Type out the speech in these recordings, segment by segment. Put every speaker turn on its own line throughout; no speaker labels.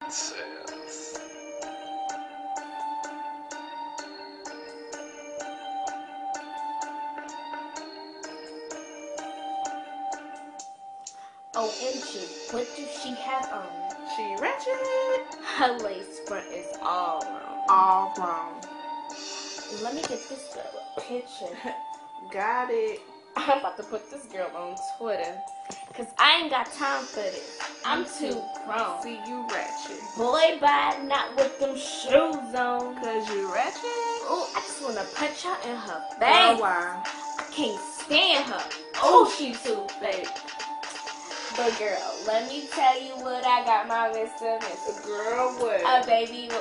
Says.
OMG, what does she have on?
She Ratchet.
Her lace front is all wrong.
All wrong.
Let me get this girl a picture.
Got it.
I'm about to put this girl on Twitter. Cause I ain't got time for this. I'm too grown.
See you Ratchet.
Boy, bye, not with them shoes on.
Cause you Ratchet.
Ooh, I just wanna punch her in her
Oh,
face.
wow.
I can't stand her. Oh, she too fake. But girl, let me tell you what I got my Mr.
Girl, what?
A baby boy.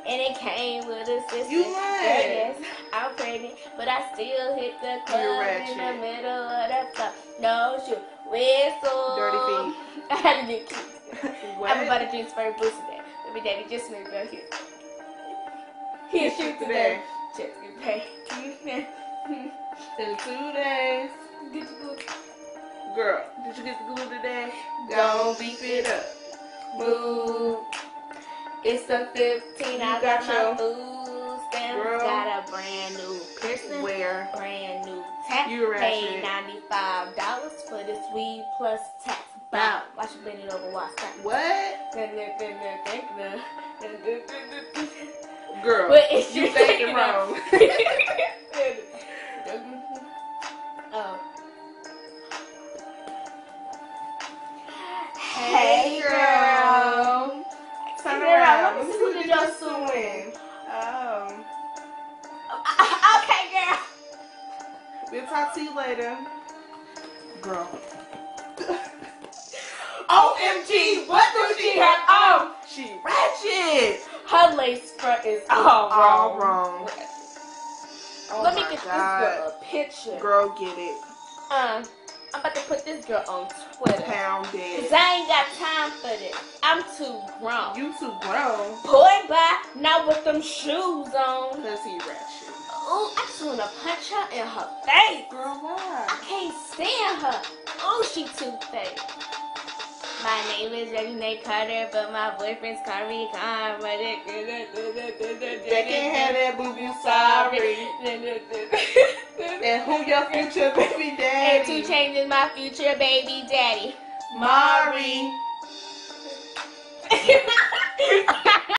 And it came with a sister.
You lying.
Yes, I'm pregnant, but I still hit the club
Ratchet.
in the middle of the club. No shoe, whistle.
Dirty feet.
I had to get cute.
What?
I'm about to transfer boost today. Baby daddy just moved out here. He'll shoot today. Just get paid.
In 2 days.
Get your boost.
Girl, did you get the glue today?
Don't
beef it up.
Move. It's the 15. I got my food stamps.
Girl.
Got a brand new piercing.
Where?
Brand new tax.
You
Paid
Ratchet.
$95 for this weed plus tax. Bow. Watch you bend it over. Watch that.
What? Girl,
What is
you
you
thinking
thinking
wrong.
Oh.
Hey, girl. Turn
Girl,
around.
let me see who did your suing.
Oh.
Okay, girl.
We'll talk to you later. Girl. OMG, what does she have on? She Ratchet.
Her lace front is all wrong.
wrong. Oh
Let me
my
get
God.
this girl a picture.
Girl, get it.
I'm about to put this girl on Twitter.
Pound
Cause
it.
I ain't got time for this. I'm too grown.
You too grown.
Boy, bye, not with them shoes on.
Cause he Ratchet.
Ooh, I just wanna punch her in her face.
Girl, why?
I can't stand her. Ooh, she too fake. My name is Reginae Carter, but my boyfriends call me Karma.
They can't have that boo-boo, sorry. And who your future baby
And 2
daddy?
Chainz is my future baby daddy.
Mari.